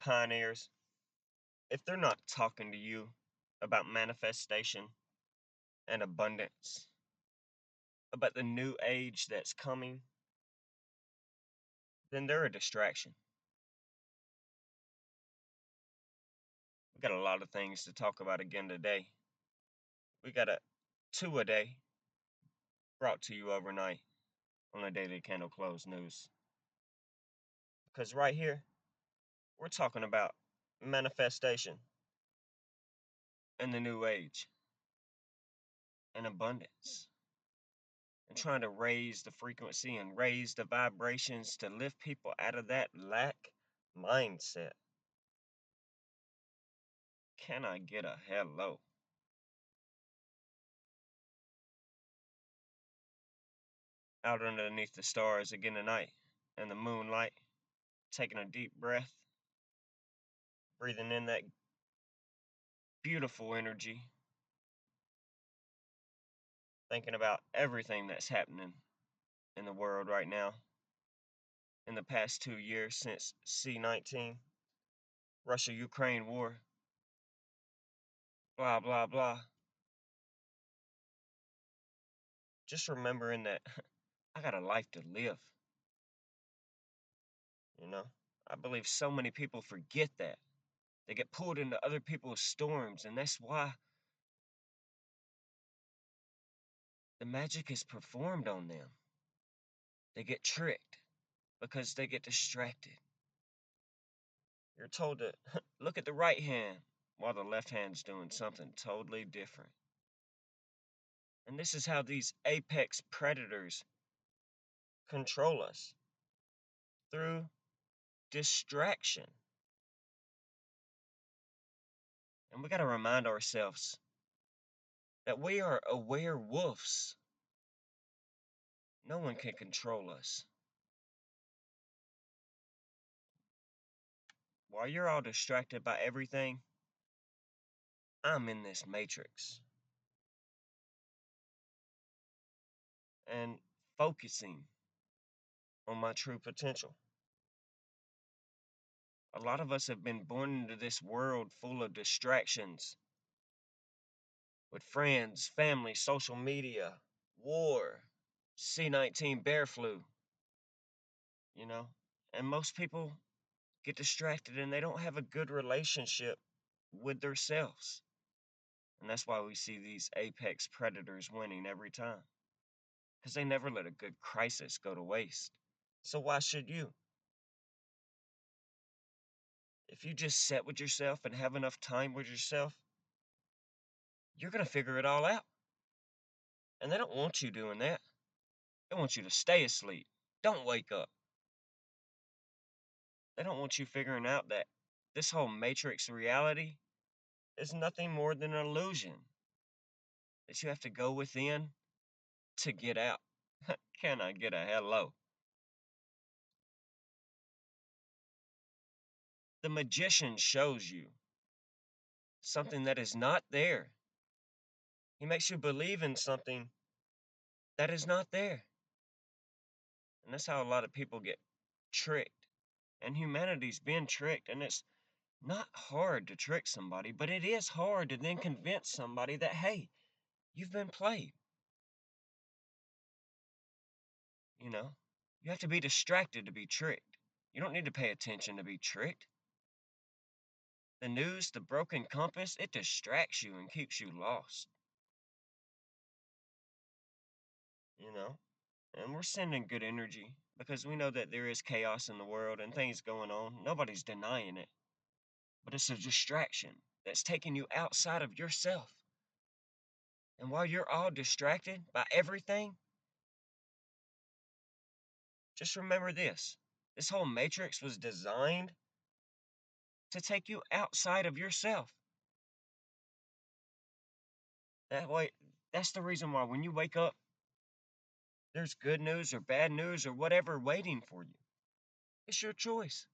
Pioneers, if they're not talking to you about manifestation and abundance, about the new age that's coming, then they're a distraction. We got a lot of things to talk about again today. We got a two a day brought to you overnight on the Daily Candle Close News. Because right here, we're talking about manifestation and the new age and abundance and trying to raise the frequency and raise the vibrations to lift people out of that lack mindset. Can I get a hello? Out underneath the stars again tonight and the moonlight, taking a deep breath, breathing in that beautiful energy, thinking about everything that's happening in the world right now in the past 2 years since C-19, Russia-Ukraine war, blah, blah, blah. Just remembering that I got a life to live, you know? I believe so many people forget that. They get pulled into other people's storms, and that's why the magic is performed on them. They get tricked because they get distracted. You're told to look at the right hand while the left hand's doing something totally different. And this is how these apex predators control us through distraction. And we got to remind ourselves that we are aware wolves. No one can control us. While you're all distracted by everything, I'm in this matrix and focusing on my true potential. A lot of us have been born into this world full of distractions with friends, family, social media, war, C-19 bear flu, you know? And most people get distracted and they don't have a good relationship with themselves. And that's why we see these apex predators winning every time. Because they never let a good crisis go to waste. So why should you? If you just sit with yourself and have enough time with yourself, you're going to figure it all out. And they don't want you doing that. They want you to stay asleep. Don't wake up. They don't want you figuring out that this whole matrix reality is nothing more than an illusion that you have to go within to get out. Can I get a hello? The magician shows you something that is not there. He makes you believe in something that is not there. And that's how a lot of people get tricked. And humanity's been tricked. And it's not hard to trick somebody, but it is hard to then convince somebody that, hey, you've been played. You know, you have to be distracted to be tricked. You don't need to pay attention to be tricked. The news, the broken compass, it distracts you and keeps you lost. You know, and we're sending good energy because we know that there is chaos in the world and things going on. Nobody's denying it. But it's a distraction that's taking you outside of yourself. And while you're all distracted by everything, just remember this. This whole matrix was designed to take you outside of yourself. That way, that's the reason why when you wake up, there's good news or bad news or whatever waiting for you. It's your choice.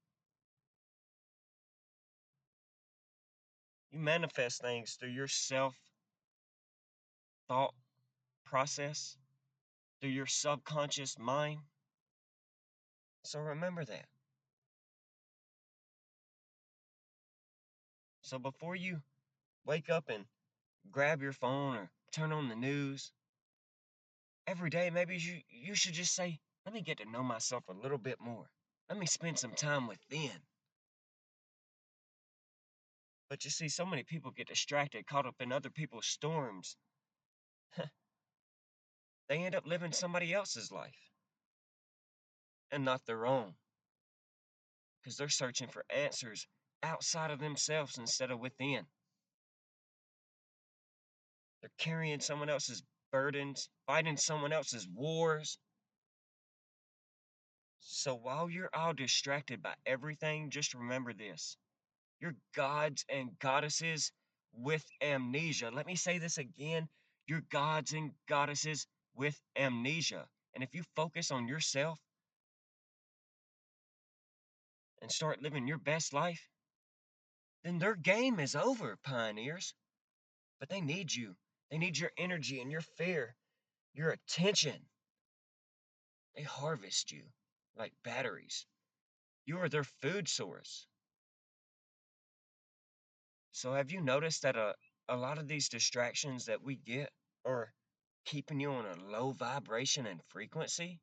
You manifest things through your self thought process, through your subconscious mind. So remember that. So before you wake up and grab your phone or turn on the news every day, maybe you should just say, let me get to know myself a little bit more. Let me spend some time within. But you see, so many people get distracted, caught up in other people's storms. They end up living somebody else's life and not their own because they're searching for answers outside of themselves instead of within. They're carrying someone else's burdens, fighting someone else's wars. So while you're all distracted by everything, just remember this. You're gods and goddesses with amnesia. Let me say this again. You're gods and goddesses with amnesia. And if you focus on yourself and start living your best life, then their game is over, pioneers. But they need you. They need your energy and your fear, your attention. They harvest you like batteries. You are their food source. So have you noticed that a lot of these distractions that we get are keeping you on a low vibration and frequency?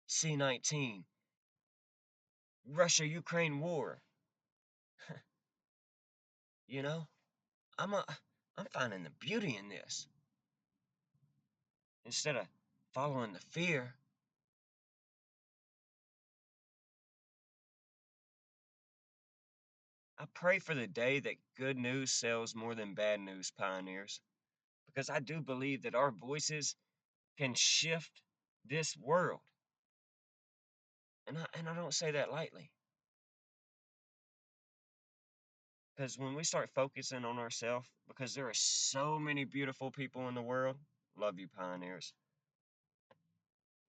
C-19, Russia-Ukraine war. You know, I'm a, I'm finding the beauty in this. Instead of following the fear, I pray for the day that good news sells more than bad news, pioneers, because I do believe that our voices can shift this world. And I don't say that lightly. Because when we start focusing on ourselves, because there are so many beautiful people in the world, love you, pioneers,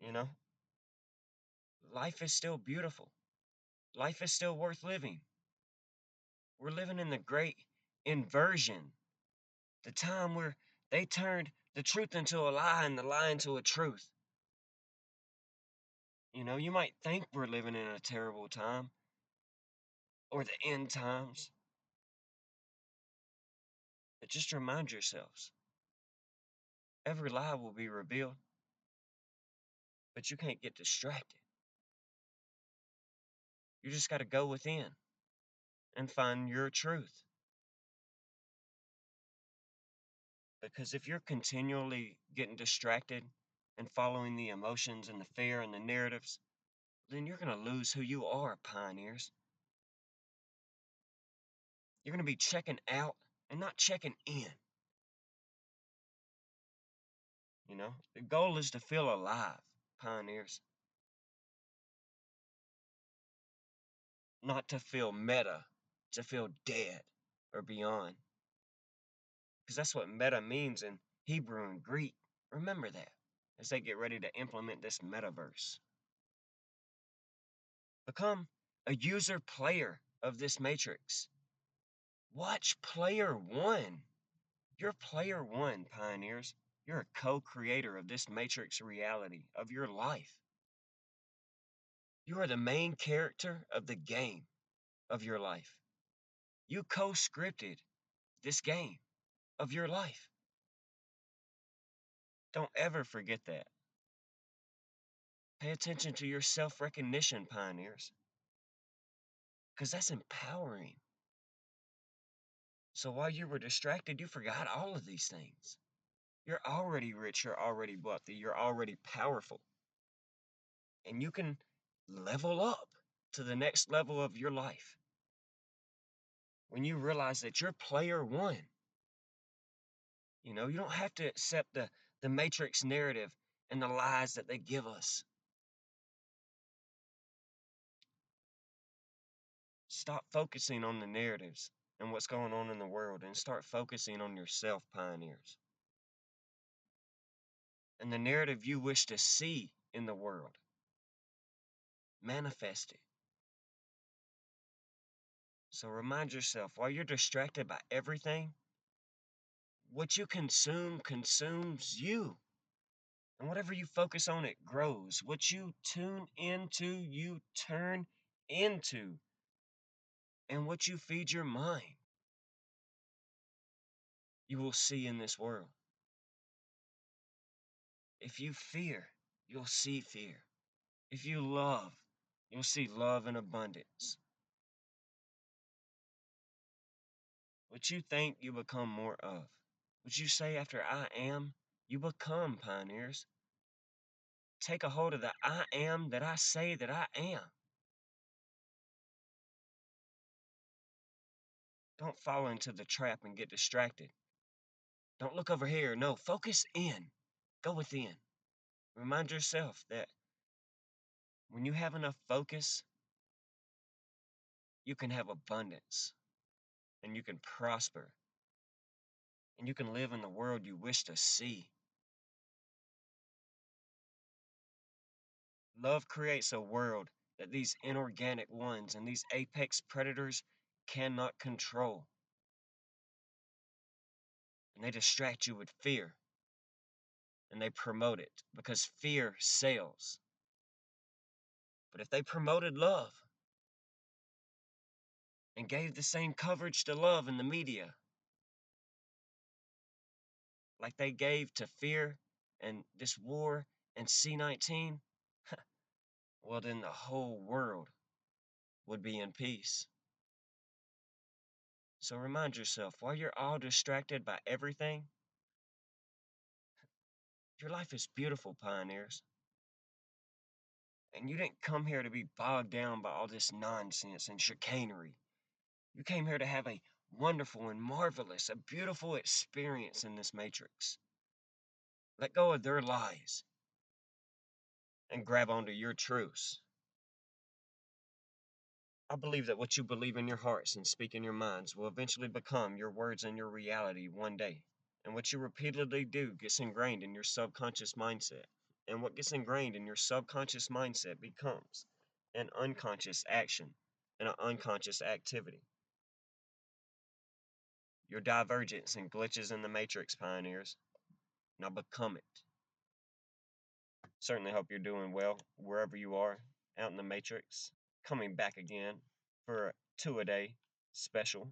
you know, life is still beautiful. Life is still worth living. We're living in the great inversion, the time where they turned the truth into a lie and the lie into a truth. You know, you might think we're living in a terrible time or the end times, but just remind yourselves every lie will be revealed, but you can't get distracted. You just got to go within and find your truth. Because if you're continually getting distracted and following the emotions and the fear and the narratives, then you're going to lose who you are, pioneers. You're going to be checking out and not checking in. You know, the goal is to feel alive, pioneers, not to feel meta, to feel dead or beyond. Because that's what meta means in Hebrew and Greek. Remember that as they get ready to implement this metaverse. Become a user player of this matrix. Watch player one. You're player one, pioneers. You're a co-creator of this matrix reality of your life. You are the main character of the game of your life. You co-scripted this game of your life. Don't ever forget that. Pay attention to your self-recognition, pioneers, because that's empowering. So while you were distracted, you forgot all of these things. You're already rich, you're already wealthy, you're already powerful. And you can level up to the next level of your life when you realize that you're player one. You know, you don't have to accept the matrix narrative and the lies that they give us. Stop focusing on the narratives and what's going on in the world and start focusing on yourself, pioneers. And the narrative you wish to see in the world. Manifest it. So remind yourself, while you're distracted by everything, what you consume consumes you. And whatever you focus on, it grows. What you tune into, you turn into. And what you feed your mind you will see in this world. If you fear, you'll see fear. If you love, you'll see love in abundance. What you think, you become more of. What you say after I am, you become, pioneers. Take a hold of the I am that I say that I am. Don't fall into the trap and get distracted. Don't look over here. No, focus in. Go within. Remind yourself that when you have enough focus, you can have abundance and you can prosper and you can live in the world you wish to see. Love creates a world that these inorganic ones and these apex predators cannot control. And they distract you with fear and they promote it because fear sells. But if they promoted love and gave the same coverage to love in the media like they gave to fear and this war and C-19, well, then the whole world would be in peace. So remind yourself, while you're all distracted by everything, your life is beautiful, pioneers. And you didn't come here to be bogged down by all this nonsense and chicanery. You came here to have a wonderful and marvelous, a beautiful experience in this matrix. Let go of their lies and grab onto your truths. I believe that what you believe in your hearts and speak in your minds will eventually become your words and your reality one day. And what you repeatedly do gets ingrained in your subconscious mindset. And what gets ingrained in your subconscious mindset becomes an unconscious action and an unconscious activity. Your divergence and glitches in the matrix, pioneers. Now become it. Certainly hope you're doing well wherever you are, out in the matrix. Coming back again for a 2-a-day special,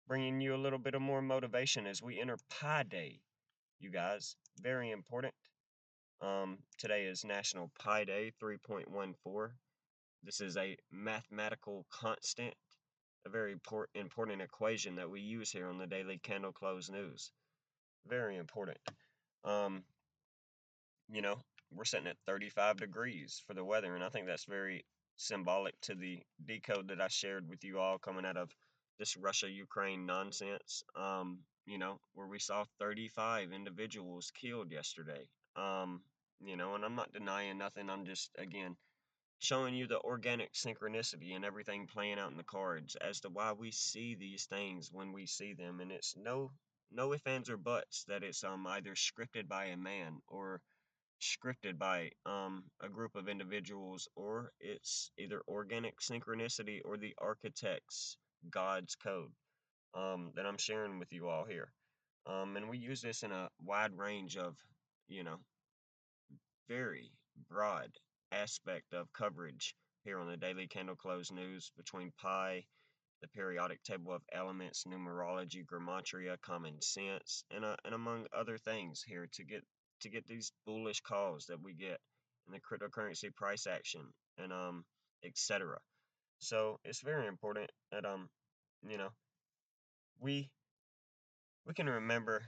bringing you a little bit of more motivation as we enter Pi Day, you guys. Very important. Today is National Pi Day 3.14. This is a mathematical constant, a very important equation that we use here on the Daily Candle Close News. Very important. Um, you know, we're sitting at 35 degrees for the weather, and I think that's very symbolic to the decode that I shared with you all coming out of this Russia-Ukraine nonsense, where we saw 35 individuals killed yesterday. Um, and I'm not denying nothing. I'm just, again, showing you the organic synchronicity and everything playing out in the cards as to why we see these things when we see them. And it's no ifs, ands, or buts that it's either scripted by a man or scripted by a group of individuals, or it's either organic synchronicity or the architect's God's code that I'm sharing with you all here. And we use this in a wide range of, you know, very broad aspect of coverage here on the Daily Candle Close News between pi, the periodic table of elements, numerology, gematria, common sense, and among other things here to get these bullish calls that we get in the cryptocurrency price action and etc. So it's very important that you know we we can remember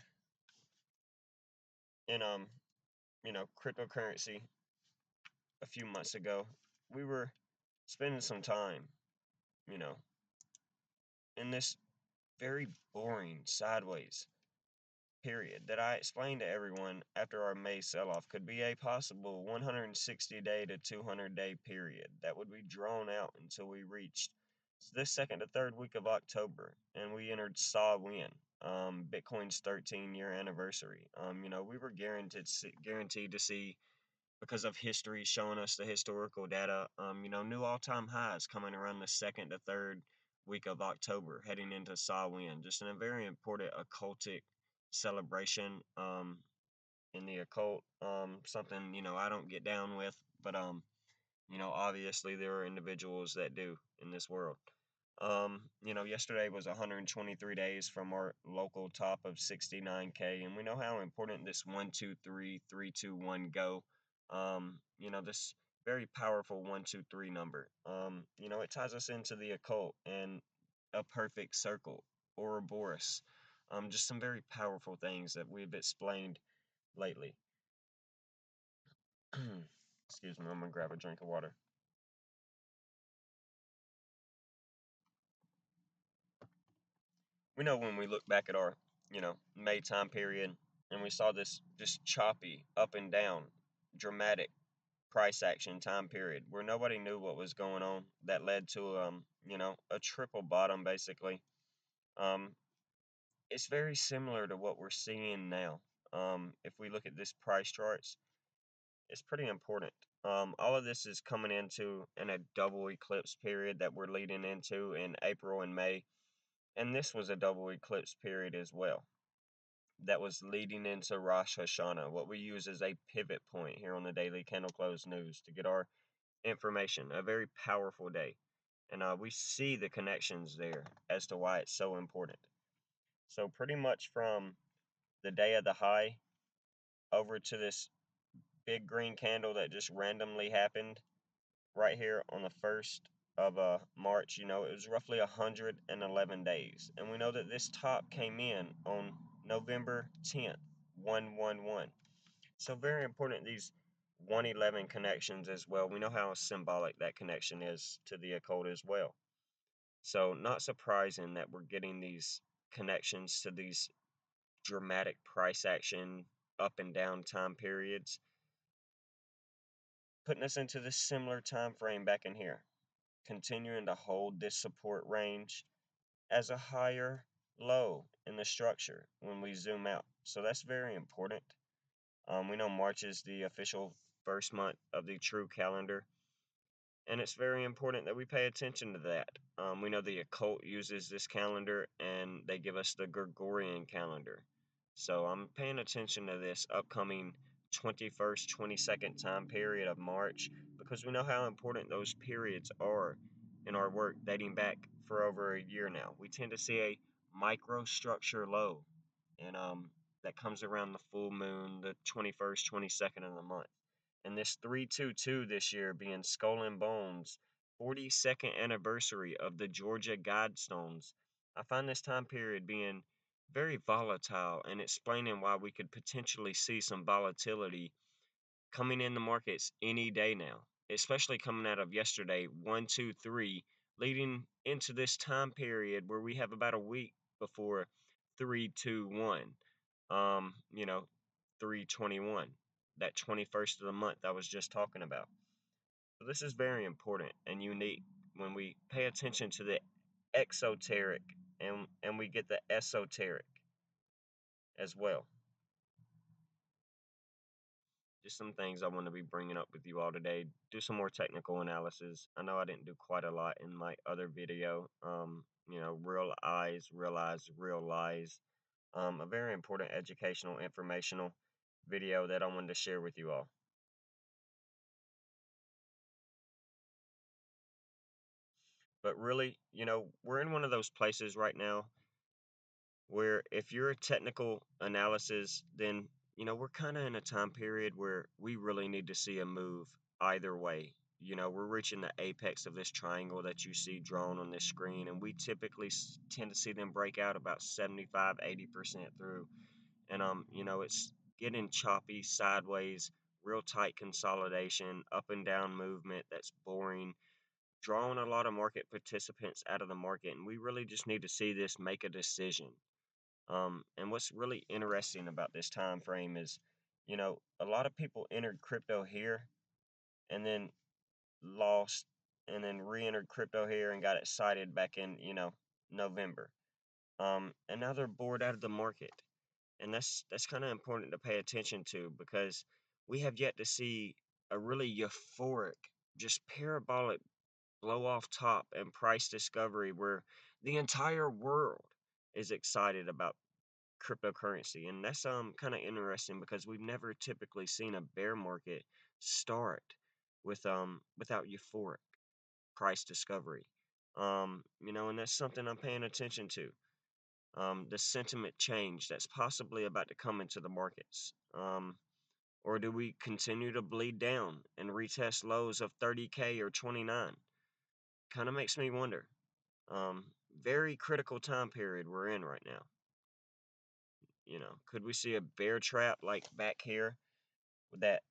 in cryptocurrency a few months ago we were spending some time you know in this very boring sideways period that I explained to everyone after our May sell-off could be a possible 160-day to 200-day period that would be drawn out until we reached this second to third week of October, and we entered saw win, Bitcoin's 13-year anniversary. We were guaranteed to see, because of history showing us the historical data, new all-time highs coming around the second to third week of October, heading into Samhain, just in a very important occultic celebration in the occult, something I don't get down with, but obviously there are individuals that do in this world. Yesterday was 123 days from our local top of 69K, and we know how important this 1, 2, 3, 3, 2, 1 go. This very powerful 1, 2, 3 number. It ties us into the occult and a perfect circle, Ouroboros. Just some very powerful things that we've explained lately. Excuse me, I'm gonna grab a drink of water. We know when we look back at our, May time period, and we saw this just choppy up and down, dramatic price action time period where nobody knew what was going on. That led to a triple bottom basically. Um, it's very similar to what we're seeing now. If we look at this price charts, it's pretty important. All of this is coming into in a double eclipse period that we're leading into in April and May, and this was a double eclipse period as well. That was leading into Rosh Hashanah, what we use as a pivot point here on the Daily Candle Close News to get our information. A very powerful day. And we see the connections there as to why it's so important. So, pretty much from the day of the high over to this big green candle that just randomly happened right here on the 1st of March, it was roughly 111 days. And we know that this top came in on November 10th, 111. So very important, these 111 connections as well. We know how symbolic that connection is to the occult as well. So not surprising that we're getting these connections to these dramatic price action up and down time periods, putting us into this similar time frame back in here, continuing to hold this support range as a higher low in the structure when we zoom out. So that's very important. We know March is the official first month of the true calendar, and it's very important that we pay attention to that. We know the occult uses this calendar, and they give us the Gregorian calendar. So I'm paying attention to this upcoming 21st, 22nd time period of March because we know how important those periods are in our work dating back for over a year now. We tend to see a microstructure low, and that comes around the full moon, the 21st, 22nd of the month. And this 322 this year being Skull and Bones, 42nd anniversary of the Georgia Guidestones. I find this time period being very volatile and explaining why we could potentially see some volatility coming in the markets any day now, especially coming out of yesterday, 1, 2, 3, leading into this time period where we have about a week before 3, 2, 1. 321, that 21st of the month I was just talking about. So this is very important and unique when we pay attention to the exoteric and we get the esoteric as well. Just some things I want to be bringing up with you all today. Do some more technical analysis. I know I didn't do quite a lot in my other video. Real eyes, realize, real lies. A very important educational, informational video that I wanted to share with you all. But really, we're in one of those places right now where if you're a technical analysis, then, we're kind of in a time period where we really need to see a move either way. We're reaching the apex of this triangle that you see drawn on this screen, and we typically tend to see them break out about 75, 80% through. And, it's getting choppy, sideways, real tight consolidation, up and down movement that's boring, drawing a lot of market participants out of the market, and we really just need to see this make a decision. And what's really interesting about this time frame is, a lot of people entered crypto here and then lost, and then re-entered crypto here and got excited back in, November. And now they're bored out of the market, and that's kind of important to pay attention to because we have yet to see a really euphoric, just parabolic blow off top and price discovery where the entire world is excited about cryptocurrency. And that's kind of interesting because we've never typically seen a bear market start with without euphoric price discovery. And that's something I'm paying attention to. The sentiment change that's possibly about to come into the markets. Or do we continue to bleed down and retest lows of 30K or 29? Kind of makes me wonder. Um, Very critical time period we're in right now. Could we see a bear trap like back here that,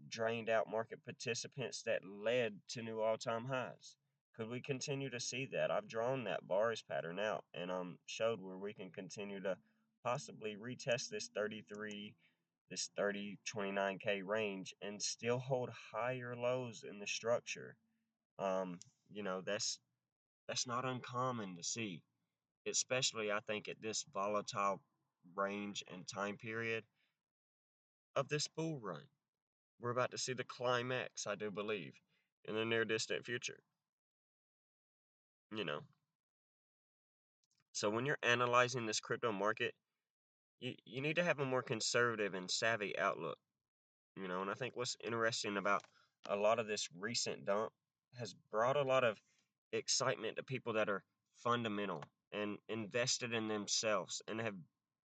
drained out market participants that led to new all-time highs? Could we continue to see that? I've drawn that bars pattern out and showed where we can continue to possibly retest this 33, this 30, 29K range and still hold higher lows in the structure. Um, that's not uncommon to see, especially I think at this volatile range and time period of this bull run. We're about to see the climax, I do believe, in the near distant future. You know, so when you're analyzing this crypto market, you need to have a more conservative and savvy outlook. And I think what's interesting about a lot of this recent dump has brought a lot of excitement to people that are fundamental and invested in themselves and have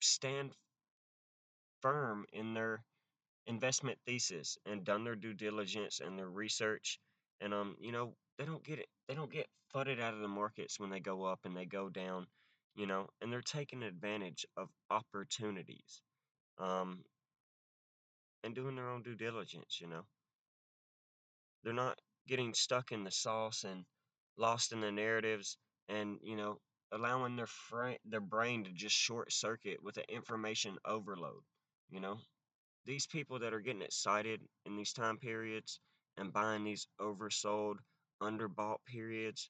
stand firm in their investment thesis and done their due diligence and their research. And they don't get flooded out of the markets when they go up and they go down, and they're taking advantage of opportunities, um and doing their own due diligence. They're not getting stuck in the sauce and lost in the narratives and, allowing their brain to just short circuit with the information overload. You know, these people that are getting excited in these time periods and buying these oversold, underbought periods,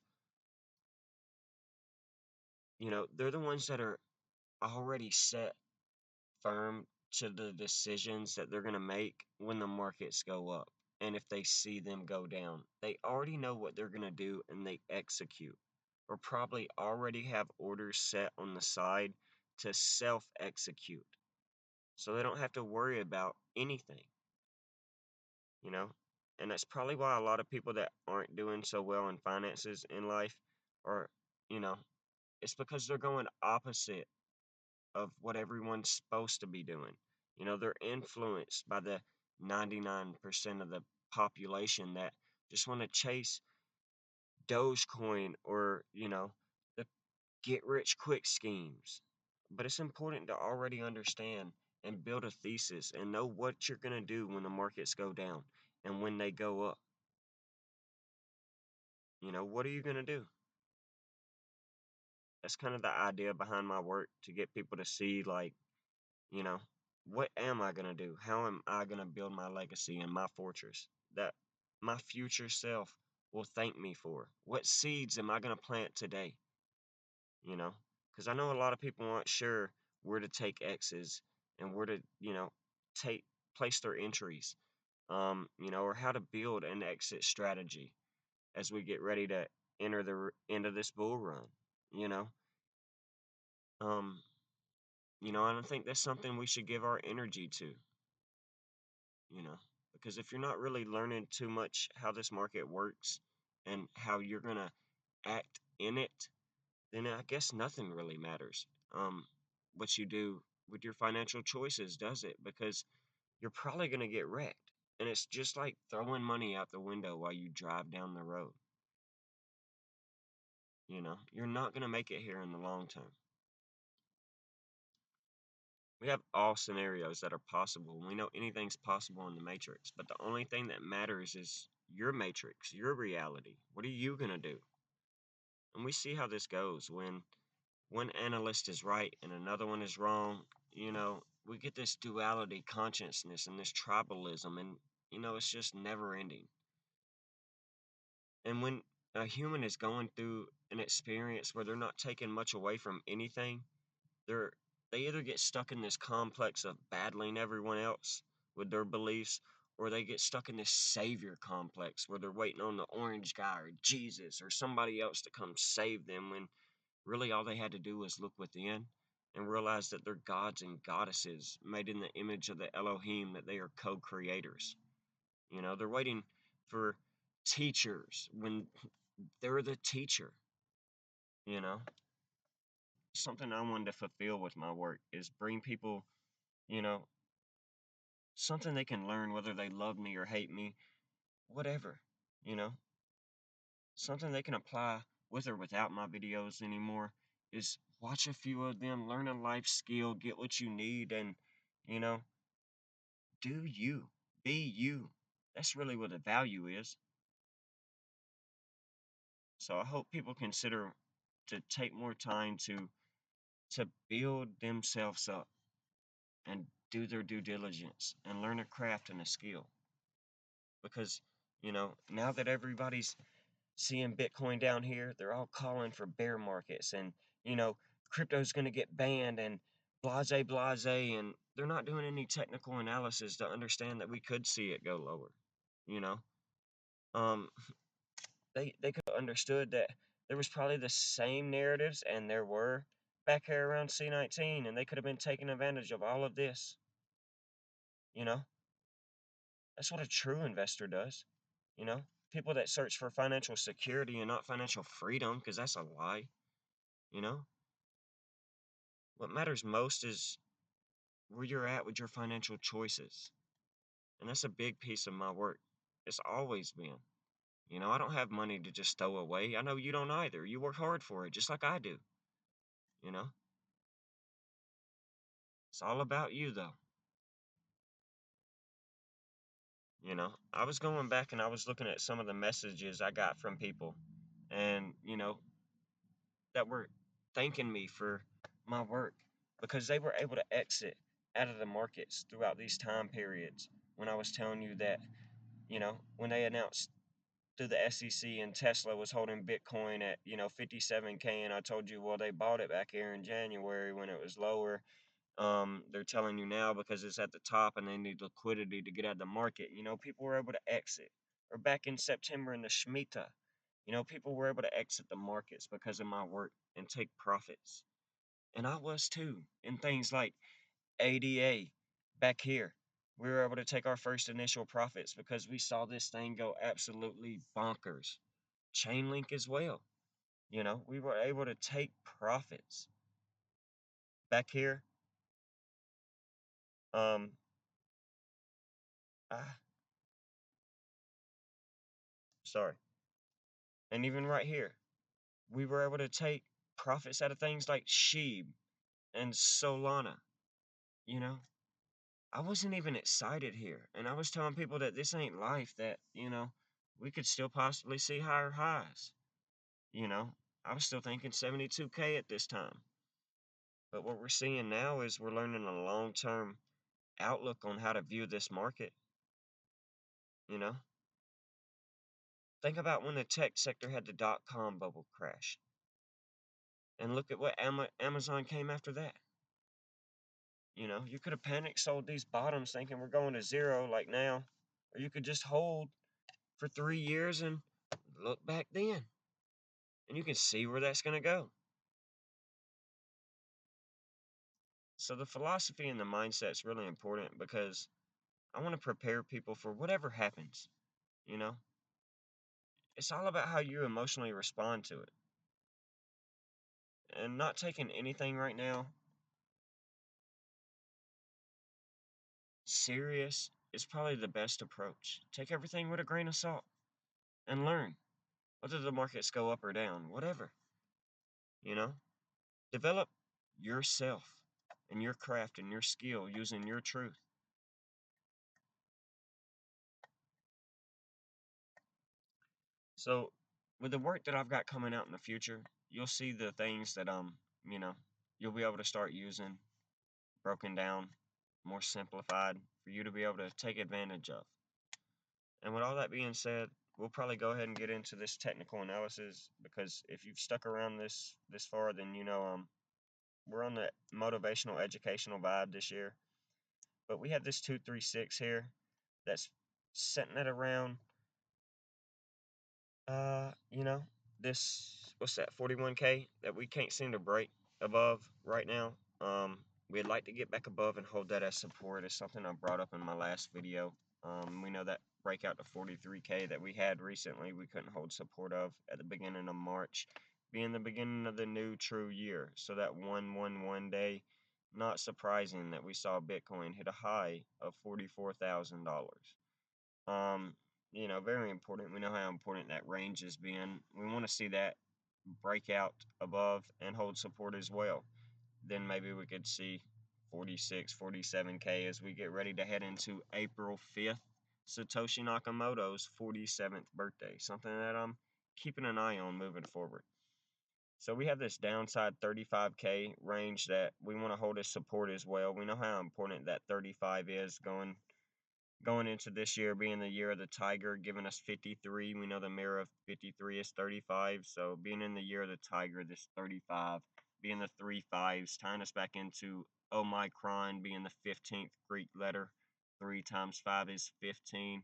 they're the ones that are already set firm to the decisions that they're going to make when the markets go up. And if they see them go down, they already know what they're going to do and they execute, or probably already have orders set on the side to self execute. So they don't have to worry about anything, you know? And that's probably why a lot of people that aren't doing so well in finances in life are, you know, it's because they're going opposite of what everyone's supposed to be doing. They're influenced by the 99% of the population that just want to chase Dogecoin or, the get rich quick schemes. But it's important to already understand and build a thesis and know what you're going to do when the markets go down and when they go up. What are you going to do? That's kind of the idea behind my work, to get people to see, like, You know, what am I going to do? How am I going to build my legacy and my fortress that my future self will thank me for? What seeds am I going to plant today? You know, because I know a lot of people aren't sure where to take X's and where to, take place their entries, or how to build an exit strategy as we get ready to enter the end of this bull run, you know. Um, I don't think that's something we should give our energy to. you know, because if you're not really learning too much how this market works and how you're going to act in it, then I guess nothing really matters. What you do with your financial choices does it, because you're probably going to get wrecked. And it's just like throwing money out the window while you drive down the road. You're not going to make it here in the long term. We have all scenarios that are possible. We know anything's possible in the matrix, but the only thing that matters is your matrix, your reality. What are you going to do? And we see how this goes when one analyst is right and another one is wrong. We get this duality consciousness and this tribalism, and, it's just never ending. And when a human is going through an experience where they're not taking much away from anything, they're they either get stuck in this complex of battling everyone else with their beliefs, or they get stuck in this savior complex where they're waiting on the orange guy or Jesus or somebody else to come save them, when really all they had to do was look within and realize that they're gods and goddesses made in the image of the Elohim, that they are co-creators. They're waiting for teachers when they're the teacher. You know, something I wanted to fulfill with my work is bring people, you know, something they can learn whether they love me or hate me, whatever, you know, something they can apply with or without my videos anymore is watch a few of them, learn a life skill, get what you need, and, you know, do you, be you. That's really what the value is. So I hope people consider to take more time to build themselves up and do their due diligence and learn a craft and a skill. Because, now that everybody's seeing Bitcoin down here, they're all calling for bear markets and, you know, crypto's going to get banned and blase, and they're not doing any technical analysis to understand that we could see it go lower, you know? Um, they could have understood that there was probably the same narratives, and there were back here around C19, and they could have been taking advantage of all of this, you know? That's what a true investor does, you know? People that search for financial security and not financial freedom, because that's a lie, you know? What matters most is where you're at with your financial choices. And that's a big piece of my work. It's always been. I don't have money to just throw away. I know you don't either. You work hard for it, just like I do, you know? It's all about you, though. I was going back and I was looking at some of the messages I got from people and, that were thanking me for my work because they were able to exit out of the markets throughout these time periods when I was telling you that, when they announced through the SEC and Tesla was holding Bitcoin at, 57K, and I told you, well, they bought it back here in January when it was lower. They're telling you now because it's at the top and they need liquidity to get out of the market. People were able to exit. Or back in September in the Shemitah, people were able to exit the markets because of my work and take profits. And I was too. In things like ADA back here, we were able to take our first initial profits because we saw this thing go absolutely bonkers. Chainlink as well. We were able to take profits. Back here, um, ah, sorry. And even right here, we were able to take profits out of things like Sheeb and Solana. You know, I wasn't even excited here. And I was telling people that this ain't life, that, we could still possibly see higher highs. You know, I was still thinking 72K at this time. But what we're seeing now is we're learning a long term outlook on how to view this market. You know, think about when the tech sector had the dot-com bubble crash. And look at what Amazon came after that. You could have panic sold these bottoms thinking we're going to zero like now, or you could just hold for 3 years and look back then, and you can see where that's going to go. So the philosophy and the mindset is really important because I want to prepare people for whatever happens. You know, it's all about how you emotionally respond to it, and not taking anything right now serious is probably the best approach. Take everything with a grain of salt and learn whether the markets go up or down, whatever. You know, develop yourself and your craft and your skill using your truth. So, with the work that I've got coming out in the future, you'll see the things that you know, you'll be able to start using broken down, more simplified for you to be able to take advantage of. And with all that being said, we'll probably go ahead and get into this technical analysis because if you've stuck around this far, then we're on the motivational educational vibe this year. But we have this 236 here that's sitting at around you know, this what's that 41K that we can't seem to break above right now. We'd like to get back above and hold that as support. It's something I brought up in my last video. We know that breakout to 43K that we had recently, we couldn't hold support of at the beginning of March. being the beginning of the new true year. So that 111 day, not surprising that we saw Bitcoin hit a high of $44,000. Um, very important. We know how important that range has been. We want to see that break out above and hold support as well. Then maybe we could see 46, 47K as we get ready to head into April 5th, Satoshi Nakamoto's 47th birthday, something that I'm keeping an eye on moving forward. So we have this downside 35K range that we want to hold as support as well. We know how important that 35 is going into this year being the year of the tiger, giving us 53. We know the mirror of 53 is 35. So being in the year of the tiger, this 35, being the three fives, tying us back into Omicron, being the 15th Greek letter. 3 times 5 is 15.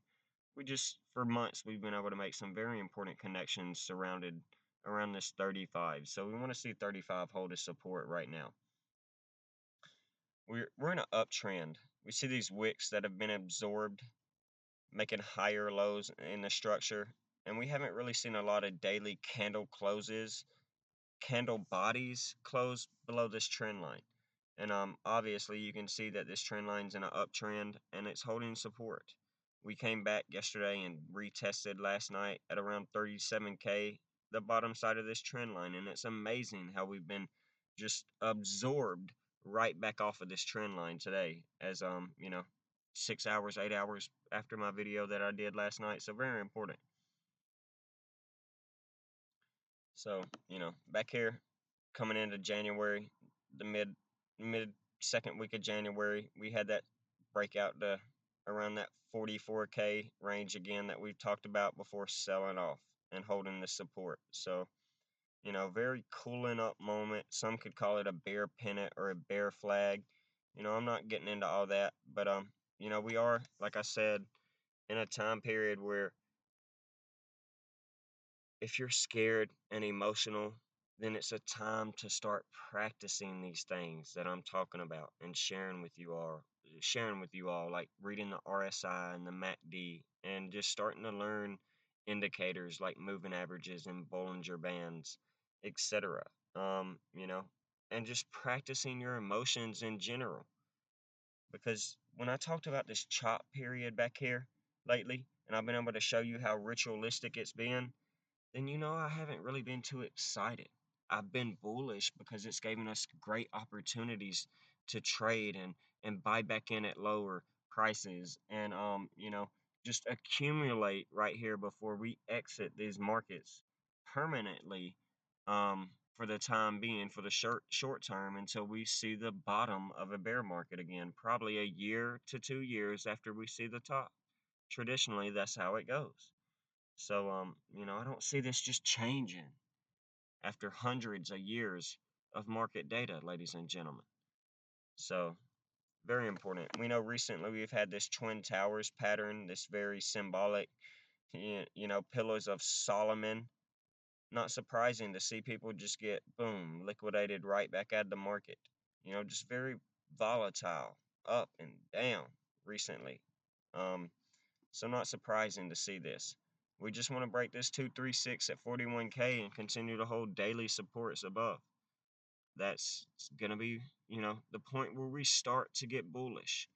We just, for months, we've been able to make some very important connections surrounded around this 35. So we want to see 35 hold as support right now. We're in an uptrend. We see these wicks that have been absorbed making higher lows in the structure. And we haven't really seen a lot of daily candle bodies close below this trend line. And obviously you can see that this trend line's in an uptrend and it's holding support. We came back yesterday and retested last night at around 37K, the bottom side of this trend line. And it's amazing how we've been just absorbed right back off of this trend line today as 6 hours, 8 hours after my video that I did last night. So very important. So, back here coming into January, the mid second week of January, we had that breakout to around that 44K range again that we've talked about before selling off and holding the support. So, very cooling up moment. Some could call it a bear pennant or a bear flag. I'm not getting into all that, but we are, like I said, in a time period where if you're scared and emotional, then it's a time to start practicing these things that I'm talking about and sharing with you all, like reading the RSI and the MACD and just starting to learn indicators like moving averages and Bollinger Bands, etc. And just practicing your emotions in general. Because when I talked about this chop period back here lately, and I've been able to show you how ritualistic it's been, then I haven't really been too excited. I've been bullish because it's given us great opportunities to trade and buy back in at lower prices and just accumulate right here before we exit these markets permanently for the time being, for the short term, until we see the bottom of a bear market again, probably a year to 2 years after we see the top. Traditionally, that's how it goes. So, I don't see this just changing after hundreds of years of market data, ladies and gentlemen. So, very important. We know recently we've had this Twin Towers pattern, this very symbolic, Pillars of Solomon. Not surprising to see people just get, boom, liquidated right back out of the market. Just very volatile, up and down recently. So not surprising to see this. We just want to break this 236 at 41K and continue to hold daily supports above. That's going to be, the point where we start to get bullish.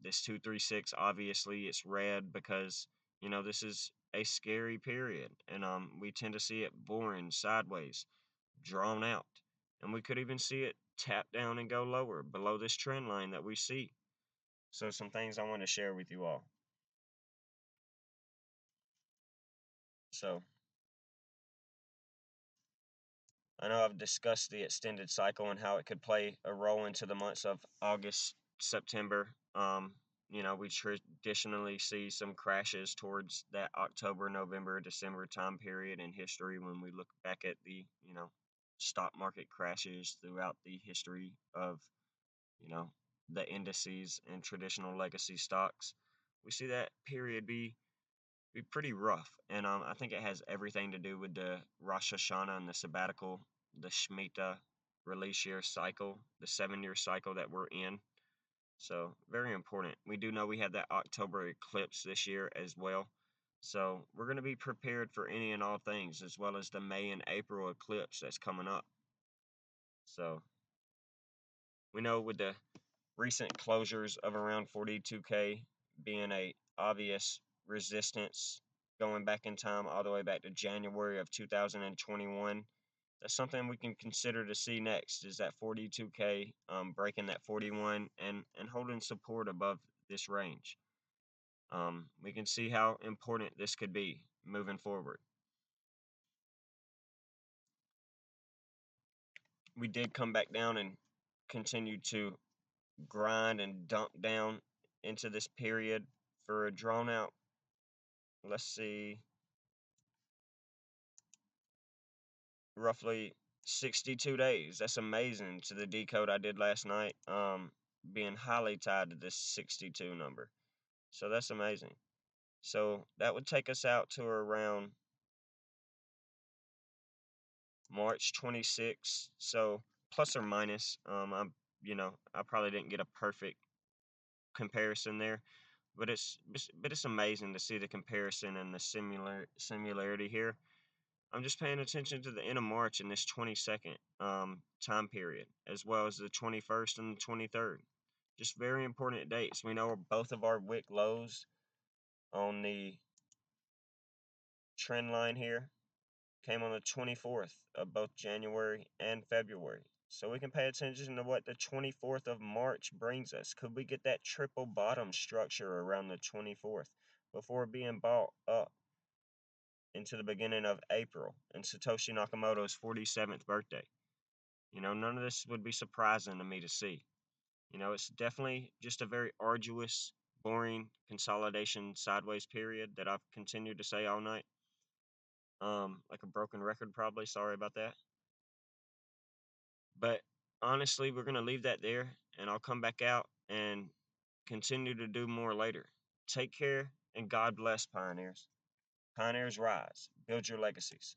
This 236, obviously, it's red because, this is a scary period. And we tend to see it boring, sideways, drawn out. And we could even see it tap down and go lower below this trend line that we see. So some things I want to share with you all. So I know I've discussed the extended cycle and how it could play a role into the months of August, September. We traditionally see some crashes towards that October, November, December time period in history when we look back at the, stock market crashes throughout the history of, you know, the indices and traditional legacy stocks. We see that period be pretty rough. And I think it has everything to do with the Rosh Hashanah and the sabbatical, the Shemitah release year cycle, the 7 year cycle that we're in. So very important. We do know we had that October eclipse this year as well. So we're going to be prepared for any and all things, as well as the May and April eclipse that's coming up. So we know with the recent closures of around 42K being a obvious resistance going back in time all the way back to January of 2021. That's something we can consider to see next is that 42K breaking that 41 and holding support above this range. We can see how important this could be moving forward. We did come back down and continue to grind and dump down into this period for a drawn out, let's see, roughly 62 days. That's amazing to the decode I did last night, being highly tied to this 62 number. So that's amazing. So that would take us out to around March 26th. So plus or minus, I probably didn't get a perfect comparison there, but it's amazing to see the comparison and the similarity here. I'm just paying attention to the end of March in this 22nd time period, as well as the 21st and the 23rd. Just very important dates. We know both of our wick lows on the trend line here came on the 24th of both January and February. So we can pay attention to what the 24th of March brings us. Could we get that triple bottom structure around the 24th before being bought up into the beginning of April and Satoshi Nakamoto's 47th birthday? None of this would be surprising to me to see. It's definitely just a very arduous, boring consolidation sideways period that I've continued to say all night. Like a broken record, probably. Sorry about that. But honestly, we're going to leave that there, and I'll come back out and continue to do more later. Take care, and God bless, Pioneers. Pioneers rise. Build your legacies.